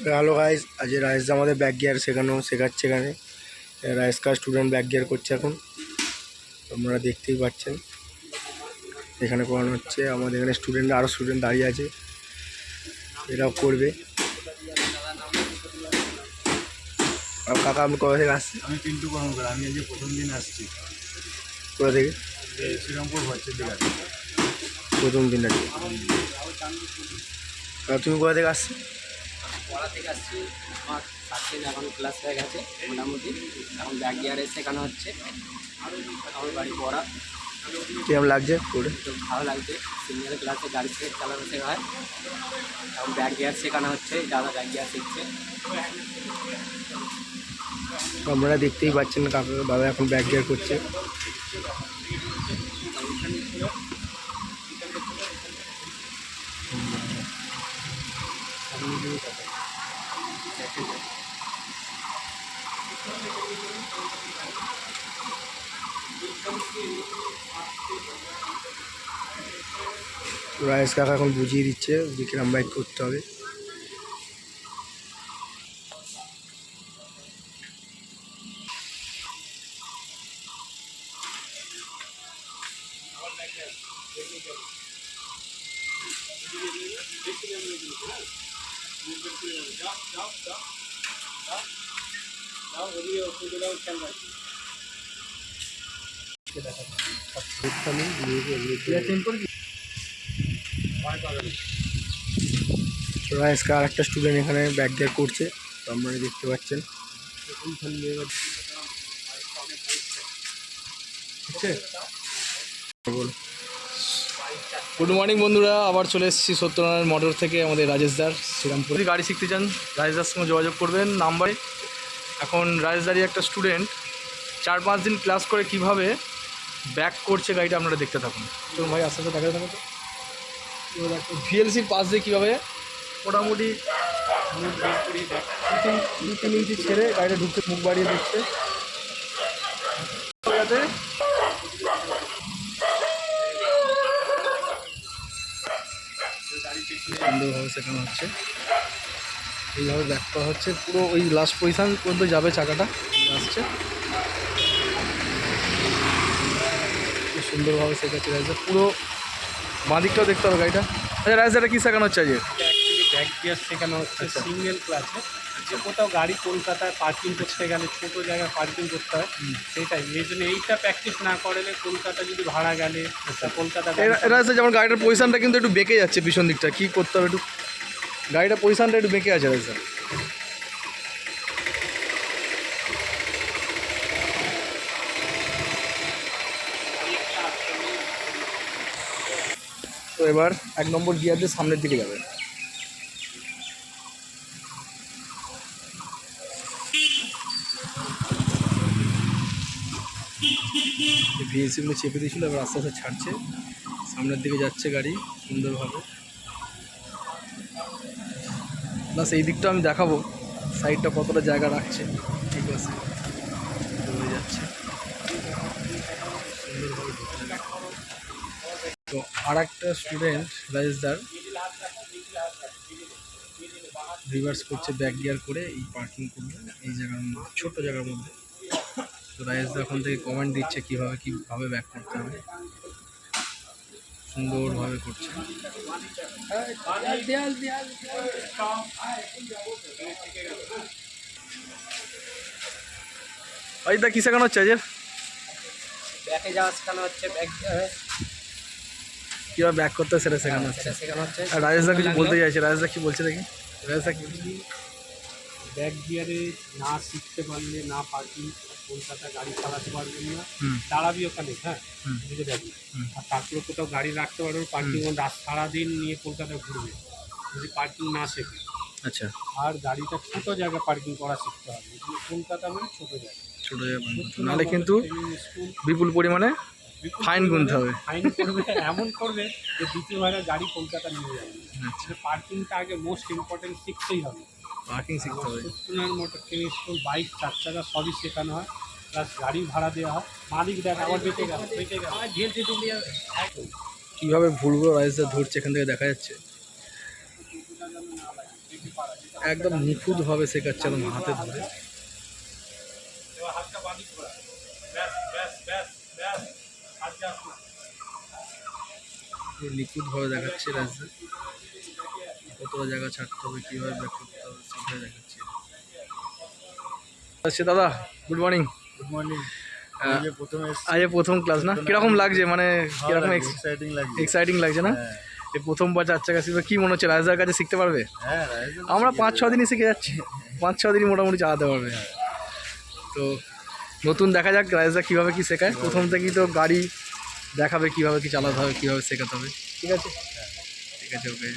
Hello guys, আজ rice আমাদের back gear শেখাচ্ছে এখানে। রাইস কার স্টুডেন্ট ব্যাক গিয়ার করছে এখন, আপনারা দেখতেই পাচ্ছেন। এখানে করানো হচ্ছে, আমাদের এখানে স্টুডেন্ট আরও স্টুডেন্ট দাঁড়িয়ে আছে, এরাও করবে। আর কাকা, আপনি কোথা থেকে আসছেন? আমি পিন্টু কর্মকার। আমি আজকে প্রথম দিন আসছি। কোথা থেকে? শ্রীরামপুর ভট্টের দিকে আছে প্রথম দিন আছে। তুমি কোথা থেকে আসছো? পড়া থেকে আসছি। আমার 7 দিন এখন ক্লাস হয়ে গেছে মোটামুটি। এখন ব্যাক গিয়ারে শেখানো হচ্ছে। আমার বাড়ি পড়া। কেমন লাগছে করে? তো ভালো লাগছে। সিনিয়র ক্লাসে গাড়ি চালানো শেখা হয়। এখন ব্যাক গিয়ার শেখানো হচ্ছে, দাদা ব্যাক গিয়ার শিখছে। আপনারা দেখতেই পাচ্ছেন কাকা দাদা এখন ব্যাক গিয়ার করছে। রাইস কাকা এখন বুঝিয়ে দিচ্ছে যে কিরম বাইক করতে হবে। রাইস কার একটা স্টুডেন্ট এখানে ব্যাক গিয়ার করছে, তো আপনারা দেখতে পাচ্ছেন। গুড মর্নিং বন্ধুরা, আবার চলে এসেছি সত্যনারায়ণ মোটর থেকে আমাদের রাজেশদার শ্রীরামপুর। যদি গাড়ি শিখতে চান রাজেশদার সঙ্গে যোগাযোগ করবেন নাম্বারে। এখন রাজেশদারই একটা স্টুডেন্ট 4-5 দিন ক্লাস করে কিভাবে ব্যাক করছে গাড়িটা আপনারা দেখতে থাকুন। তো ভাই আস্তে আস্তে দেখা থাকুন। তো ভিএলসির পাশ দিয়ে কীভাবে মোটামুটি 2-3 ইঞ্চি ছেড়ে গাড়িটা ঢুকতে মুখ বাড়িয়ে দিচ্ছে, যাতে সুন্দরভাবে শেখানো হচ্ছে। এইভাবে ব্যাক করা হচ্ছে, পুরো ওই লাস্ট পজিশান পর্যন্ত যাবে চাকাটা আসছে। খুব সুন্দরভাবে শেখাচ্ছে রাইজা। পুরো বাঁ দিকটাও দেখতে হবে গাড়িটা। আচ্ছা রাইজাটা কী শেখানো হচ্ছে আজকে? ব্যাক গিয়ার শেখানো হচ্ছে সিঙ্গেল ক্লাসে। যে কোথাও গাড়ি কলকাতায় পার্কিং করতে গেলে ছোটো জায়গায় পার্কিং করতে হয়, সেইটাই। এই জন্য এইটা প্র্যাকটিস না করলে কলকাতা যদি ভাড়া গেলে কলকাতা রাইজা যেমন গাড়িটার পজিশানটা কিন্তু একটু বেঁকে যাচ্ছে পিছন দিকটা, কী করতে হবে একটু? গাড়িটার পজিশানটা একটু বেঁকে আছে রাইজা। তো এবার 1 নম্বর গিয়ার দিয়ে সামনের দিকে যাবে। ভিএসিগুলো চেপে দিয়েছিল, এবার আস্তে আস্তে ছাড়ছে, সামনের দিকে যাচ্ছে গাড়ি সুন্দরভাবে। প্লাস এই দিকটা আমি দেখাবো সাইডটা কতটা জায়গা রাখছে। ঠিক আছে, চলে যাচ্ছে সুন্দরভাবে। তো আর একটা স্টুডেন্ট রাজেশদার রিভার্স করছে ব্যাক গিয়ার করে, এই পার্কিং করবে এই জায়গার মধ্যে, ছোট্ট জায়গার মধ্যে। তো রাজেশদা এখন থেকে কমেন্ট দিচ্ছে কীভাবে ব্যাক করতে হবে, সুন্দরভাবে করছে। দা কী শেখানো হচ্ছে আজের? ব্যাকে যাওয়া শেখানো হচ্ছে, ব্যাক কীভাবে ব্যাক করতে হয় সেটা শেখানো হচ্ছে। শেখানো হচ্ছে। আর রাজেশদা কিছু বলতে চাইছে, রাজেশদা কী বলছে দেখি। রাজেশদা কী বলছে? ব্যাক গিয়ারে না শিখতে পারলে না পার্কিং কলকাতা গাড়ি চালাতে পারবেন না। দাঁড়াবি ওখানে, হ্যাঁ বুঝে যাবি। আর তারপরে কোথাও গাড়ি রাখতে পারবে পার্কিং, সারাদিন নিয়ে কলকাতা ঘুরবে যদি পার্কিং না শেখে। আচ্ছা, আর গাড়িটা ছোটো জায়গায় পার্কিং করা শিখতে হবে। কলকাতা মানে ছোটো জায়গা, নাহলে কিন্তু বিপুল পরিমাণে ফাইন গুনতে হবে। ফাইন করবে, এমন করবে যে দ্বিতীয়বারে গাড়ি কলকাতা নিয়ে যাবে। পার্কিংটা আগে মোস্ট ইম্পর্টেন্ট শিখতেই হবে। পার্কিং শিখতে হবে। Satyanarayan motor training school bike 4 চাকা সবই শেখানো হয়, প্লাস গাড়ি ভাড়া দেওয়া হয়। মালিক দেখ আবার বেঁচে গেল কীভাবে ভুলগুলো রাইজদা ধরছে এখান থেকে দেখা যাচ্ছে। একদম নিখুঁতভাবে শেখাচ্ছে, একদম হাতে ধরে। পুরো নিখুঁতভাবে দেখাচ্ছে রাজদা, কতটা জায়গা ছাড়তে হবে, কীভাবে ব্যাক করতে হবে, সবটাই দেখাচ্ছে। আচ্ছা দাদা, গুড মর্নিং। Good morning. আজ প্রথম ক্লাস না, কিরকম লাগছে, মানে কিরকম এক্সাইটিং লাগে। এক্সাইটিং লাগছে না? এই প্রথমবার 4 চাকা শিখবে, কী মনে হচ্ছে রাজদার কাছে শিখতে পারবে? হ্যাঁ, আমরা 5-6 দিনই শিখে যাচ্ছি, 5-6 দিনই মোটামুটি চালাতে পারবে। তো নতুন দেখা যাক রাজদা কীভাবে কী শেখায়। প্রথম থেকেই তো গাড়ি দেখাবে কীভাবে কী চালাতে হবে, কীভাবে শেখাতে হবে। ঠিক আছে, ঠিক আছে, ওকে।